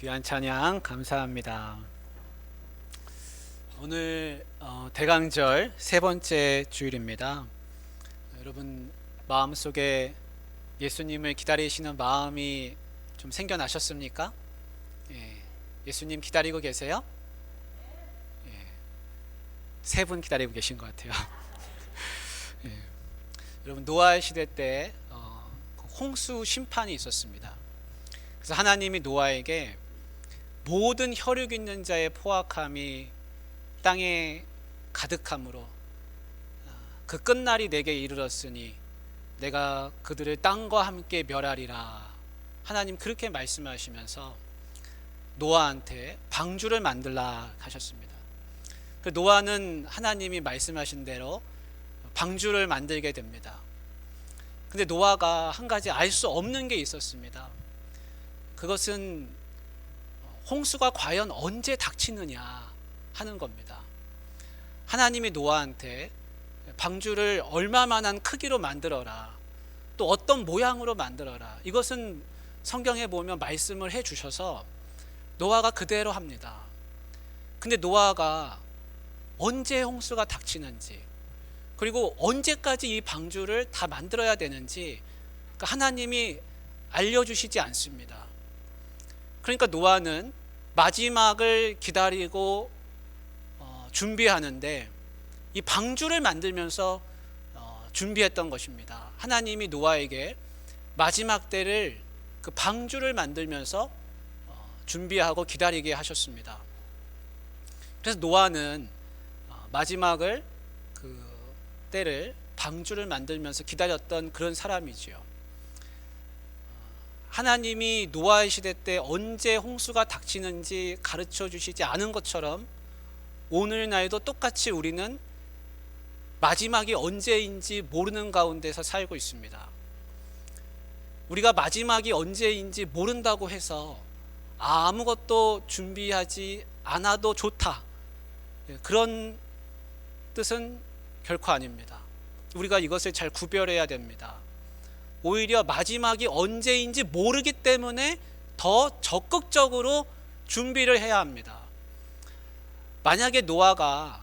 귀한 찬양 감사합니다. 오늘 대강절 세 번째 주일입니다. 여러분 마음속에 예수님을 기다리시는 마음이 좀 생겨나셨습니까? 예수님 기다리고 계세요? 세 분 기다리고 계신 것 같아요. 여러분 노아 시대 때 홍수 심판이 있었습니다. 그래서 하나님이 노아에게 모든 혈육 있는 자의 포악함이 땅에 가득함으로 그 끝날이 내게 이르렀으니 내가 그들을 땅과 함께 멸하리라. 하나님 그렇게 말씀하시면서 노아한테 방주를 만들라 하셨습니다. 그 노아는 하나님이 말씀하신 대로 방주를 만들게 됩니다. 근데 노아가 한 가지 알 수 없는 게 있었습니다. 그것은 홍수가 과연 언제 닥치느냐 하는 겁니다. 하나님이 노아한테 방주를 얼마만한 크기로 만들어라, 또 어떤 모양으로 만들어라, 이것은 성경에 보면 말씀을 해 주셔서 노아가 그대로 합니다. 근데 노아가 언제 홍수가 닥치는지, 그리고 언제까지 이 방주를 다 만들어야 되는지 하나님이 알려주시지 않습니다. 그러니까 노아는 마지막을 기다리고 준비하는데 이 방주를 만들면서 준비했던 것입니다. 하나님이 노아에게 마지막 때를 그 방주를 만들면서 준비하고 기다리게 하셨습니다. 그래서 노아는 마지막을 그 때를 방주를 만들면서 기다렸던 그런 사람이지요. 하나님이 노아의 시대 때 언제 홍수가 닥치는지 가르쳐 주시지 않은 것처럼 오늘날도 똑같이 우리는 마지막이 언제인지 모르는 가운데서 살고 있습니다. 우리가 마지막이 언제인지 모른다고 해서 아무것도 준비하지 않아도 좋다, 그런 뜻은 결코 아닙니다. 우리가 이것을 잘 구별해야 됩니다. 오히려 마지막이 언제인지 모르기 때문에 더 적극적으로 준비를 해야 합니다. 만약에 노아가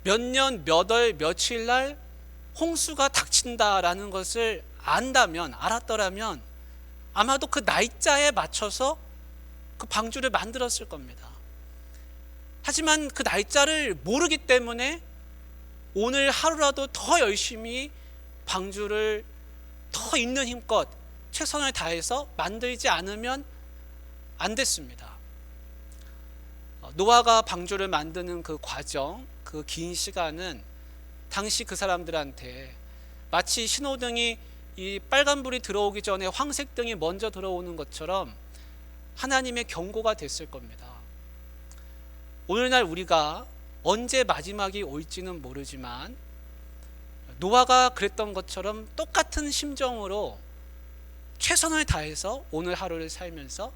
몇 년, 몇 월, 며칠 날 홍수가 닥친다라는 것을 알았더라면 아마도 그 날짜에 맞춰서 그 방주를 만들었을 겁니다. 하지만 그 날짜를 모르기 때문에 오늘 하루라도 더 열심히 방주를 더 있는 힘껏 최선을 다해서 만들지 않으면 안 됐습니다. 노아가 방주를 만드는 그 과정, 그 긴 시간은 당시 그 사람들한테 마치 신호등이 이 빨간불이 들어오기 전에 황색등이 먼저 들어오는 것처럼 하나님의 경고가 됐을 겁니다. 오늘날 우리가 언제 마지막이 올지는 모르지만 노아가 그랬던 것처럼 똑같은 심정으로 최선을 다해서 오늘 하루를 살면서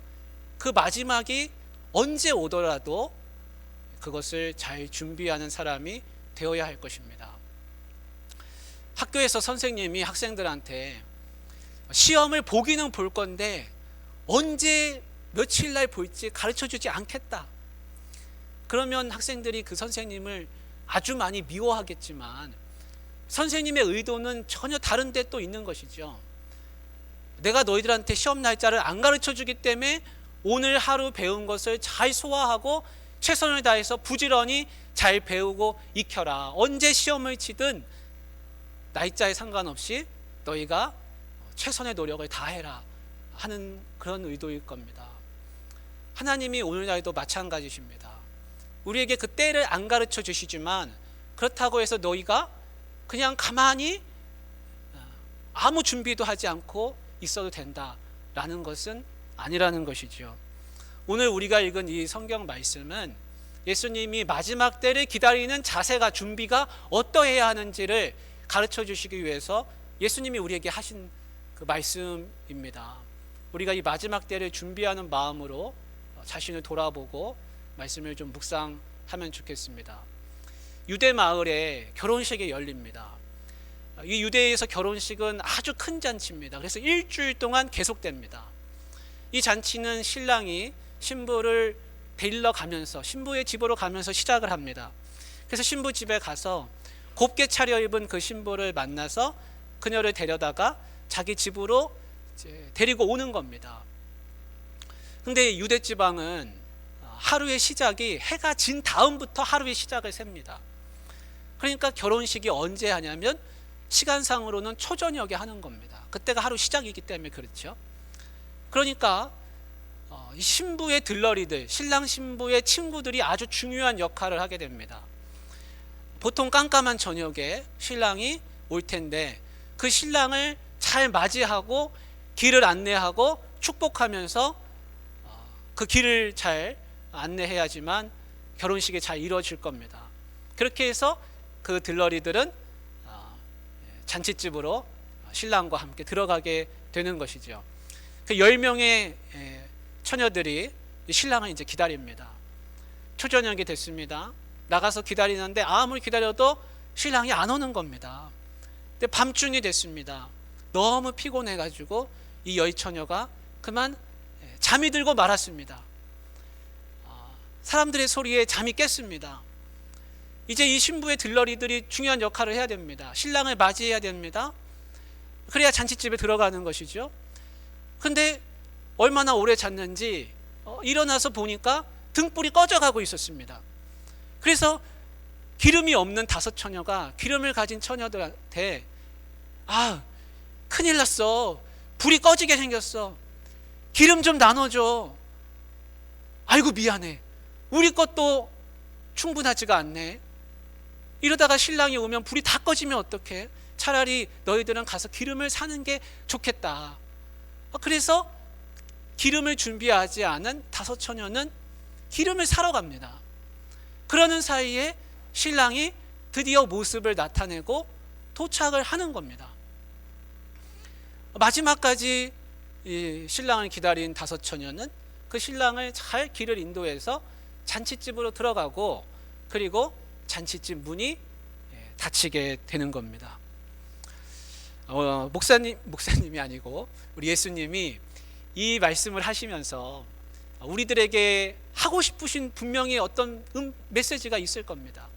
그 마지막이 언제 오더라도 그것을 잘 준비하는 사람이 되어야 할 것입니다. 학교에서 선생님이 학생들한테 시험을 보기는 볼 건데 언제 며칠 날 볼지 가르쳐 주지 않겠다. 그러면 학생들이 그 선생님을 아주 많이 미워하겠지만 선생님의 의도는 전혀 다른 데 또 있는 것이죠. 내가 너희들한테 시험 날짜를 안 가르쳐 주기 때문에 오늘 하루 배운 것을 잘 소화하고 최선을 다해서 부지런히 잘 배우고 익혀라. 언제 시험을 치든 날짜에 상관없이 너희가 최선의 노력을 다해라 하는 그런 의도일 겁니다. 하나님이 오늘날도 마찬가지십니다. 우리에게 그 때를 안 가르쳐 주시지만 그렇다고 해서 너희가 그냥 가만히 아무 준비도 하지 않고 있어도 된다라는 것은 아니라는 것이죠. 오늘 우리가 읽은 이 성경 말씀은 예수님이 마지막 때를 기다리는 자세가, 준비가 어떠해야 하는지를 가르쳐 주시기 위해서 예수님이 우리에게 하신 그 말씀입니다. 우리가 이 마지막 때를 준비하는 마음으로 자신을 돌아보고 말씀을 좀 묵상하면 좋겠습니다. 유대 마을에 결혼식이 열립니다. 이 유대에서 결혼식은 아주 큰 잔치입니다. 그래서 일주일 동안 계속됩니다. 이 잔치는 신랑이 신부를 데리러 가면서 신부의 집으로 가면서 시작을 합니다. 그래서 신부 집에 가서 곱게 차려입은 그 신부를 만나서 그녀를 데려다가 자기 집으로 이제 데리고 오는 겁니다. 근데 유대 지방은 하루의 시작이 해가 진 다음부터 하루의 시작을 셉니다. 그러니까 결혼식이 언제 하냐면 시간상으로는 초저녁에 하는 겁니다. 그때가 하루 시작이기 때문에 그렇죠. 그러니까 이 신부의 들러리들, 신랑 신부의 친구들이 아주 중요한 역할을 하게 됩니다. 보통 깜깜한 저녁에 신랑이 올 텐데 그 신랑을 잘 맞이하고 길을 안내하고 축복하면서 그 길을 잘 안내해야지만 결혼식이 잘 이루어질 겁니다. 그렇게 해서 그 들러리들은 잔칫집으로 신랑과 함께 들어가게 되는 것이죠. 그 10명의 처녀들이 신랑을 이제 기다립니다. 초저녁이 됐습니다. 나가서 기다리는데 아무리 기다려도 신랑이 안 오는 겁니다. 근데 밤중이 됐습니다. 너무 피곤해가지고 이 여의처녀가 그만 잠이 들고 말았습니다. 사람들의 소리에 잠이 깼습니다. 이제 이 신부의 들러리들이 중요한 역할을 해야 됩니다. 신랑을 맞이해야 됩니다. 그래야 잔칫집에 들어가는 것이죠. 근데 얼마나 오래 잤는지 일어나서 보니까 등불이 꺼져가고 있었습니다. 그래서 기름이 없는 5처녀가 기름을 가진 처녀들한테 큰일 났어. 불이 꺼지게 생겼어. 기름 좀 나눠줘. 아이고 미안해. 우리 것도 충분하지가 않네. 이러다가 신랑이 오면 불이 다 꺼지면 어떡해? 차라리 너희들은 가서 기름을 사는 게 좋겠다. 그래서 기름을 준비하지 않은 5처녀는 기름을 사러 갑니다. 그러는 사이에 신랑이 드디어 모습을 나타내고 도착을 하는 겁니다. 마지막까지 이 신랑을 기다린 5처녀는 그 신랑을 잘 길을 인도해서 잔칫집으로 들어가고 그리고 잔칫집 문이 닫히게 되는 겁니다. 목사님이 아니고 우리 예수님이 이 말씀을 하시면서 우리들에게 하고 싶으신 분명히 어떤 메시지가 있을 겁니다.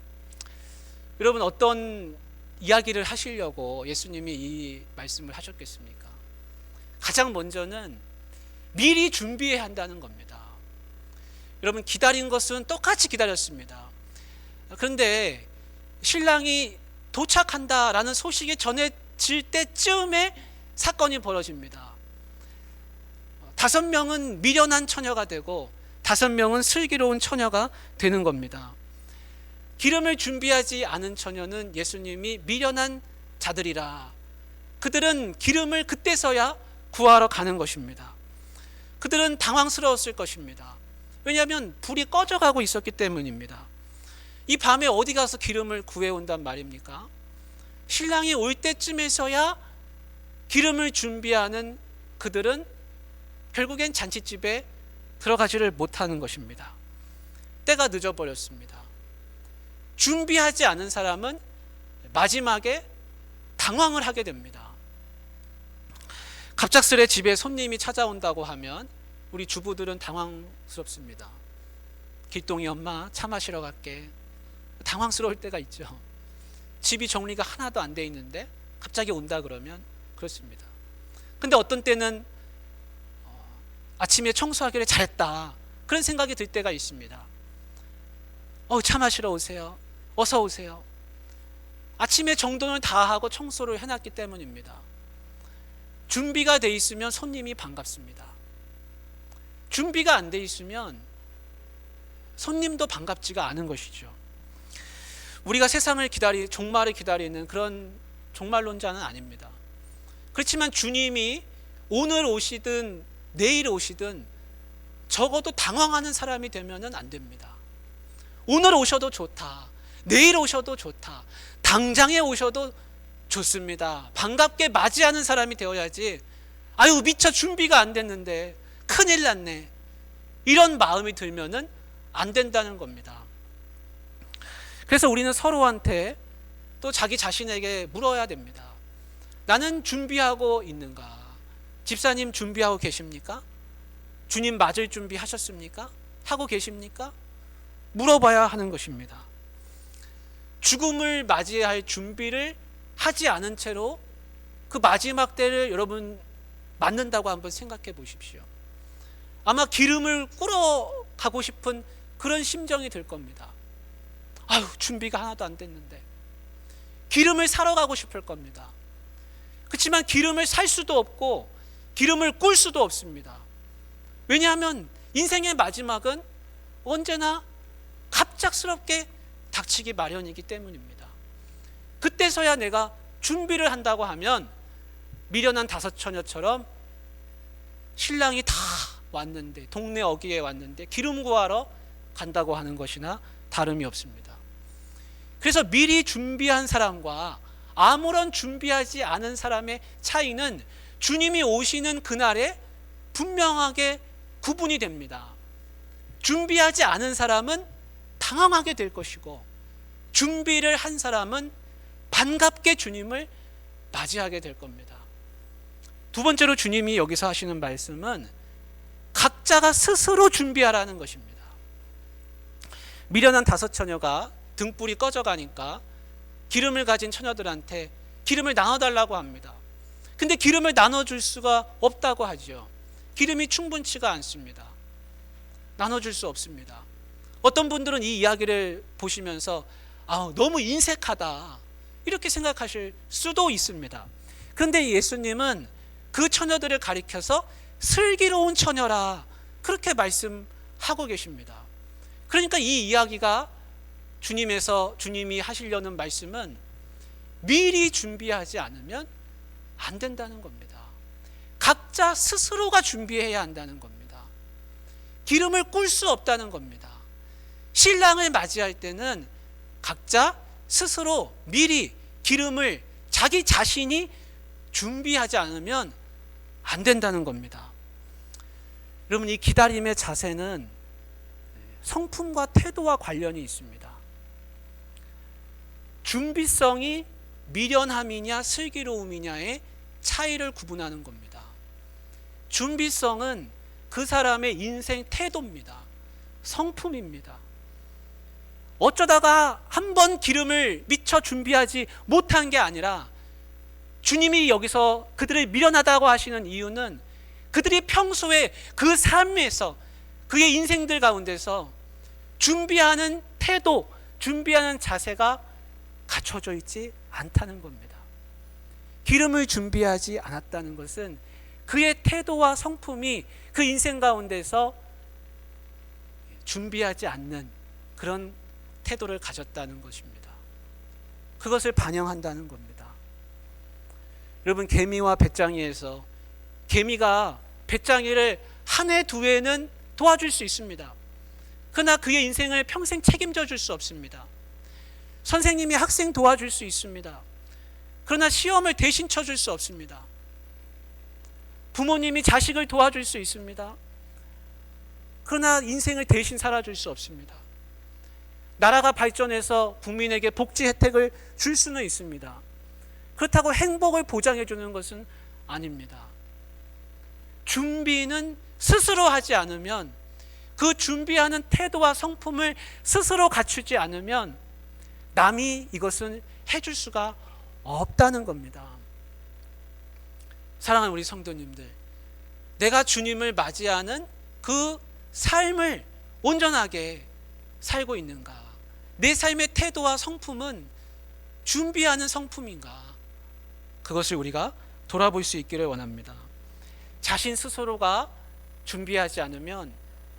여러분 어떤 이야기를 하시려고 예수님이 이 말씀을 하셨겠습니까? 가장 먼저는 미리 준비해야 한다는 겁니다. 여러분 기다린 것은 똑같이 기다렸습니다. 그런데 신랑이 도착한다라는 소식이 전해질 때쯤에 사건이 벌어집니다. 5명은 미련한 처녀가 되고 5명은 슬기로운 처녀가 되는 겁니다. 기름을 준비하지 않은 처녀는 예수님이 미련한 자들이라. 그들은 기름을 그때서야 구하러 가는 것입니다. 그들은 당황스러웠을 것입니다. 왜냐하면 불이 꺼져가고 있었기 때문입니다. 이 밤에 어디 가서 기름을 구해온단 말입니까? 신랑이 올 때쯤에서야 기름을 준비하는 그들은 결국엔 잔칫집에 들어가지를 못하는 것입니다. 때가 늦어버렸습니다. 준비하지 않은 사람은 마지막에 당황을 하게 됩니다. 갑작스레 집에 손님이 찾아온다고 하면 우리 주부들은 당황스럽습니다. 길동이 엄마 차 마시러 갈게. 당황스러울 때가 있죠. 집이 정리가 하나도 안 돼 있는데 갑자기 온다 그러면 그렇습니다. 근데 어떤 때는 아침에 청소하기를 잘했다 그런 생각이 들 때가 있습니다. 차 마시러 오세요. 어서 오세요. 아침에 정돈을 다 하고 청소를 해놨기 때문입니다. 준비가 돼 있으면 손님이 반갑습니다. 준비가 안 돼 있으면 손님도 반갑지가 않은 것이죠. 우리가 세상을 종말을 기다리는 그런 종말론자는 아닙니다. 그렇지만 주님이 오늘 오시든 내일 오시든 적어도 당황하는 사람이 되면은 안 됩니다. 오늘 오셔도 좋다. 내일 오셔도 좋다. 당장에 오셔도 좋습니다. 반갑게 맞이하는 사람이 되어야지 아유 미처 준비가 안 됐는데 큰일 났네. 이런 마음이 들면은 안 된다는 겁니다. 그래서 우리는 서로한테 또 자기 자신에게 물어야 됩니다. 나는 준비하고 있는가? 집사님 준비하고 계십니까? 주님 맞을 준비 하셨습니까? 하고 계십니까? 물어봐야 하는 것입니다. 죽음을 맞이할 준비를 하지 않은 채로 그 마지막 때를 여러분 맞는다고 한번 생각해 보십시오. 아마 기름을 꿇어 가고 싶은 그런 심정이 들 겁니다. 아유, 준비가 하나도 안 됐는데. 기름을 사러 가고 싶을 겁니다. 그렇지만 기름을 살 수도 없고 기름을 꿀 수도 없습니다. 왜냐하면 인생의 마지막은 언제나 갑작스럽게 닥치기 마련이기 때문입니다. 그때서야 내가 준비를 한다고 하면 미련한 다섯 처녀처럼 신랑이 다 왔는데, 동네 어귀에 왔는데 기름 구하러 간다고 하는 것이나 다름이 없습니다. 그래서 미리 준비한 사람과 아무런 준비하지 않은 사람의 차이는 주님이 오시는 그날에 분명하게 구분이 됩니다. 준비하지 않은 사람은 당황하게 될 것이고, 준비를 한 사람은 반갑게 주님을 맞이하게 될 겁니다. 두 번째로 주님이 여기서 하시는 말씀은 각자가 스스로 준비하라는 것입니다. 미련한 다섯 처녀가 등불이 꺼져가니까 기름을 가진 처녀들한테 기름을 나눠달라고 합니다. 근데 기름을 나눠줄 수가 없다고 하죠. 기름이 충분치가 않습니다. 나눠줄 수 없습니다. 어떤 분들은 이 이야기를 보시면서 너무 인색하다 이렇게 생각하실 수도 있습니다. 그런데 예수님은 그 처녀들을 가리켜서 슬기로운 처녀라 그렇게 말씀하고 계십니다. 그러니까 이 이야기가 주님이 하시려는 말씀은 미리 준비하지 않으면 안 된다는 겁니다. 각자 스스로가 준비해야 한다는 겁니다. 기름을 꿀 수 없다는 겁니다. 신랑을 맞이할 때는 각자 스스로 미리 기름을 자기 자신이 준비하지 않으면 안 된다는 겁니다. 여러분, 이 기다림의 자세는 성품과 태도와 관련이 있습니다. 준비성이 미련함이냐 슬기로움이냐의 차이를 구분하는 겁니다. 준비성은 그 사람의 인생 태도입니다. 성품입니다. 어쩌다가 한번 기름을 미처 준비하지 못한 게 아니라 주님이 여기서 그들을 미련하다고 하시는 이유는 그들이 평소에 그 삶에서 그의 인생들 가운데서 준비하는 태도, 준비하는 자세가 갖춰져 있지 않다는 겁니다. 기름을 준비하지 않았다는 것은 그의 태도와 성품이 그 인생 가운데서 준비하지 않는 그런 태도를 가졌다는 것입니다. 그것을 반영한다는 겁니다. 여러분, 개미와 배짱이에서 개미가 배짱이를 한 해, 두 해는 도와줄 수 있습니다. 그러나 그의 인생을 평생 책임져 줄 수 없습니다. 선생님이 학생 도와줄 수 있습니다. 그러나 시험을 대신 쳐줄 수 없습니다. 부모님이 자식을 도와줄 수 있습니다. 그러나 인생을 대신 살아줄 수 없습니다. 나라가 발전해서 국민에게 복지 혜택을 줄 수는 있습니다. 그렇다고 행복을 보장해 주는 것은 아닙니다. 준비는 스스로 하지 않으면, 그 준비하는 태도와 성품을 스스로 갖추지 않으면 남이 이것은 해줄 수가 없다는 겁니다. 사랑하는 우리 성도님들, 내가 주님을 맞이하는 그 삶을 온전하게 살고 있는가? 내 삶의 태도와 성품은 준비하는 성품인가? 그것을 우리가 돌아볼 수 있기를 원합니다. 자신 스스로가 준비하지 않으면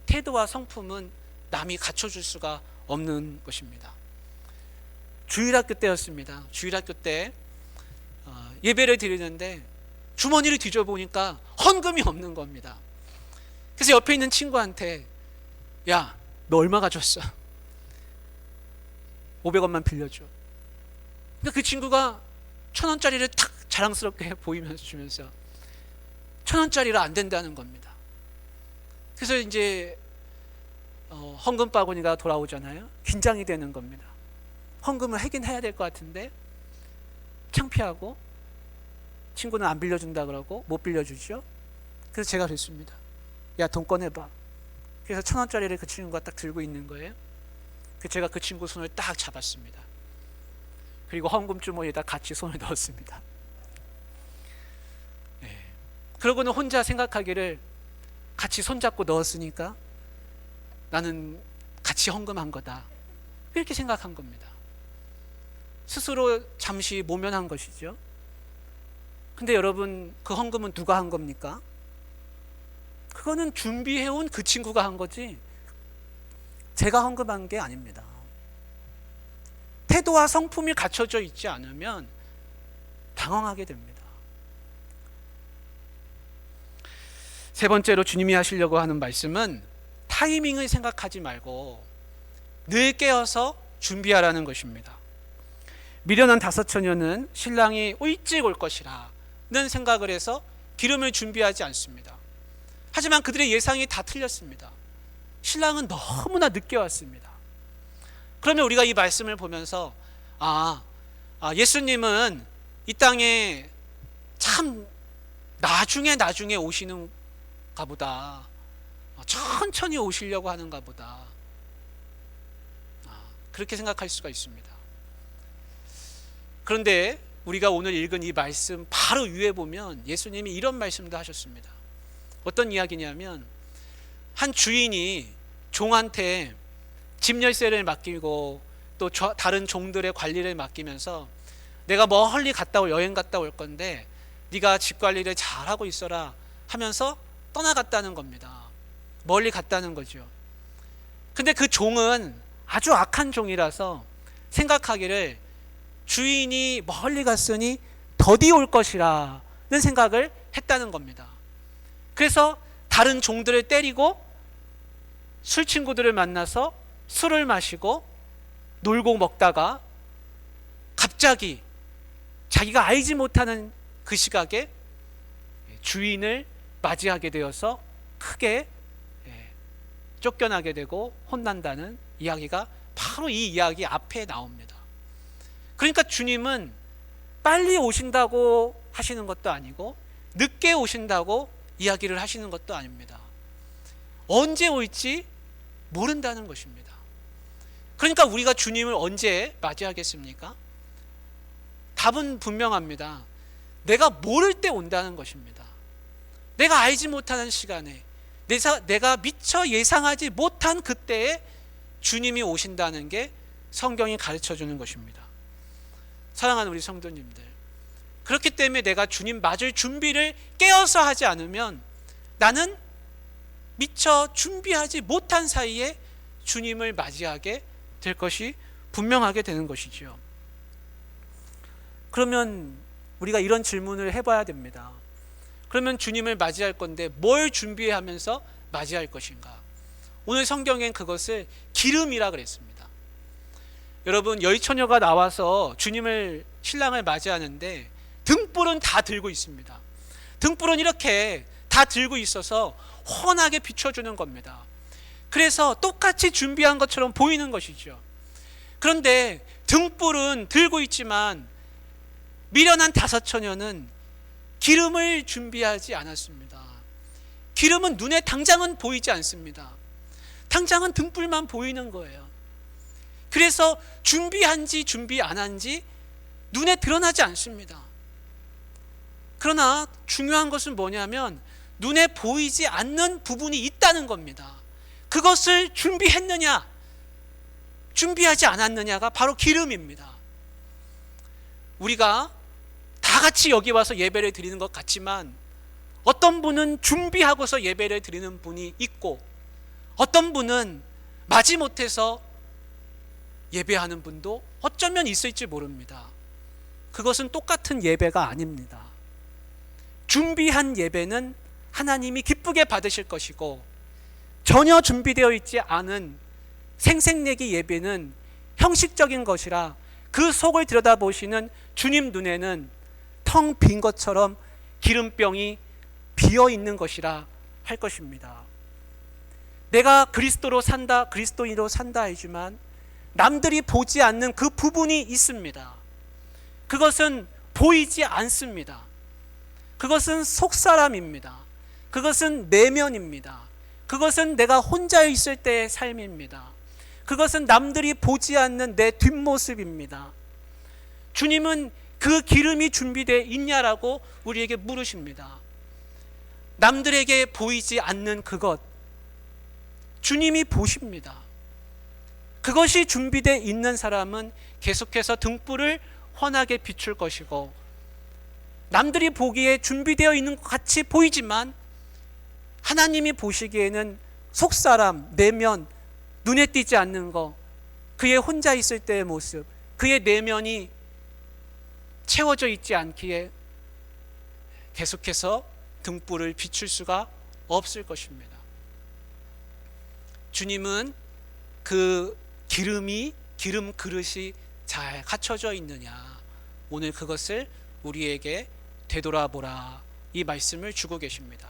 태도와 성품은 남이 갖춰줄 수가 없는 것입니다. 주일학교 때였습니다. 주일학교 때 예배를 드리는데 주머니를 뒤져보니까 헌금이 없는 겁니다. 그래서 옆에 있는 친구한테, 야, 너 얼마 가졌어? 500원만 빌려줘. 그러니까 그 친구가 1,000원짜리를 탁 자랑스럽게 보이면서 주면서 1,000원짜리라 안 된다는 겁니다. 그래서 이제 헌금 바구니가 돌아오잖아요. 긴장이 되는 겁니다. 헌금을 하긴 해야 될 것 같은데 창피하고 친구는 안 빌려준다 그러고 못 빌려주죠. 그래서 제가 그랬습니다. 야, 돈 꺼내봐. 그래서 1,000원짜리를 그 친구가 딱 들고 있는 거예요. 제가 그 친구 손을 딱 잡았습니다. 그리고 헌금 주머니에다 같이 손을 넣었습니다. 그러고는 혼자 생각하기를, 같이 손잡고 넣었으니까 나는 같이 헌금한 거다, 이렇게 생각한 겁니다. 스스로 잠시 모면한 것이죠. 근데 여러분, 그 헌금은 누가 한 겁니까? 그거는 준비해온 그 친구가 한 거지 제가 헌금한 게 아닙니다. 태도와 성품이 갖춰져 있지 않으면 당황하게 됩니다. 세 번째로 주님이 하시려고 하는 말씀은 타이밍을 생각하지 말고 늘 깨어서 준비하라는 것입니다. 미련한 다섯 처녀는 신랑이 일찍 올 것이라는 생각을 해서 기름을 준비하지 않습니다. 하지만 그들의 예상이 다 틀렸습니다. 신랑은 너무나 늦게 왔습니다. 그러면 우리가 이 말씀을 보면서 예수님은 이 땅에 참 나중에 오시는가 보다, 천천히 오시려고 하는가 보다, 그렇게 생각할 수가 있습니다. 그런데 우리가 오늘 읽은 이 말씀 바로 위에 보면 예수님이 이런 말씀도 하셨습니다. 어떤 이야기냐면, 한 주인이 종한테 집 열쇠를 맡기고 또 다른 종들의 관리를 맡기면서, 내가 멀리 여행 갔다 올 건데 네가 집 관리를 잘하고 있어라 하면서 떠나갔다는 겁니다. 멀리 갔다는 거죠. 근데 그 종은 아주 악한 종이라서 생각하기를, 주인이 멀리 갔으니 더디 올 것이라는 생각을 했다는 겁니다. 그래서 다른 종들을 때리고 술 친구들을 만나서 술을 마시고 놀고 먹다가 갑자기 자기가 알지 못하는 그 시각에 주인을 맞이하게 되어서 크게 쫓겨나게 되고 혼난다는 이야기가 바로 이 이야기 앞에 나옵니다. 그러니까 주님은 빨리 오신다고 하시는 것도 아니고 늦게 오신다고 이야기를 하시는 것도 아닙니다. 언제 올지 모른다는 것입니다. 그러니까 우리가 주님을 언제 맞이하겠습니까? 답은 분명합니다. 내가 모를 때 온다는 것입니다. 내가 알지 못하는 시간에, 내가 미처 예상하지 못한 그때에 주님이 오신다는 게 성경이 가르쳐주는 것입니다. 사랑하는 우리 성도님들, 그렇기 때문에 내가 주님 맞을 준비를 깨어서 하지 않으면 나는 미처 준비하지 못한 사이에 주님을 맞이하게 될 것이 분명하게 되는 것이죠. 그러면 우리가 이런 질문을 해봐야 됩니다. 그러면 주님을 맞이할 건데 뭘 준비하면서 맞이할 것인가? 오늘 성경엔 그것을 기름이라 그랬습니다. 여러분, 여의처녀가 나와서 신랑을 맞이하는데 등불은 다 들고 있습니다. 등불은 이렇게 다 들고 있어서 환하게 비춰주는 겁니다. 그래서 똑같이 준비한 것처럼 보이는 것이죠. 그런데 등불은 들고 있지만 미련한 다섯 처녀는 기름을 준비하지 않았습니다. 기름은 눈에 당장은 보이지 않습니다. 당장은 등불만 보이는 거예요. 그래서 준비한지 준비 안 한지 눈에 드러나지 않습니다. 그러나 중요한 것은 뭐냐면 눈에 보이지 않는 부분이 있다는 겁니다. 그것을 준비했느냐, 준비하지 않았느냐가 바로 기름입니다. 우리가 다 같이 여기 와서 예배를 드리는 것 같지만 어떤 분은 준비하고서 예배를 드리는 분이 있고 어떤 분은 마지못해서 예배하는 분도 어쩌면 있을지 모릅니다. 그것은 똑같은 예배가 아닙니다. 준비한 예배는 하나님이 기쁘게 받으실 것이고, 전혀 준비되어 있지 않은 생색내기 예배는 형식적인 것이라 그 속을 들여다보시는 주님 눈에는 텅 빈 것처럼 기름병이 비어 있는 것이라 할 것입니다. 내가 그리스도인으로 산다 하지만 남들이 보지 않는 그 부분이 있습니다. 그것은 보이지 않습니다. 그것은 속사람입니다. 그것은 내면입니다. 그것은 내가 혼자 있을 때의 삶입니다. 그것은 남들이 보지 않는 내 뒷모습입니다. 주님은 그 기름이 준비되어 있냐라고 우리에게 물으십니다. 남들에게 보이지 않는 그것, 주님이 보십니다. 그것이 준비되어 있는 사람은 계속해서 등불을 환하게 비출 것이고, 남들이 보기에 준비되어 있는 것 같이 보이지만 하나님이 보시기에는 속사람, 내면, 눈에 띄지 않는 것, 그의 혼자 있을 때의 모습, 그의 내면이 채워져 있지 않기에 계속해서 등불을 비출 수가 없을 것입니다. 주님은 그 기름 그릇이 잘 갖춰져 있느냐, 오늘 그것을 우리에게 되돌아보라, 이 말씀을 주고 계십니다.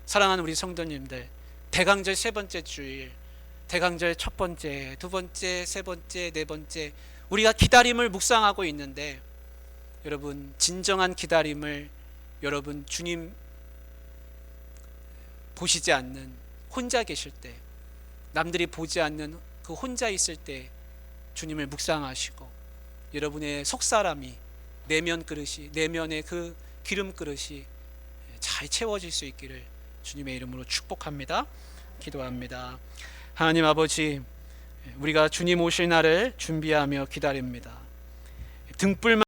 사랑하는 우리 성도님들, 대강절 세 번째 주일, 대강절 첫 번째, 두 번째, 세 번째, 네 번째, 우리가 기다림을 묵상하고 있는데, 여러분 진정한 기다림을 여러분 주님 보시지 않는 혼자 계실 때, 남들이 보지 않는 그 혼자 있을 때 주님을 묵상하시고, 여러분의 속사람이, 내면 그릇이, 내면의 그 기름 그릇이 잘 채워질 수 있기를 주님의 이름으로 축복합니다. 기도합니다. 하나님 아버지, 우리가 주님 오실 날을 준비하며 기다립니다. 등불만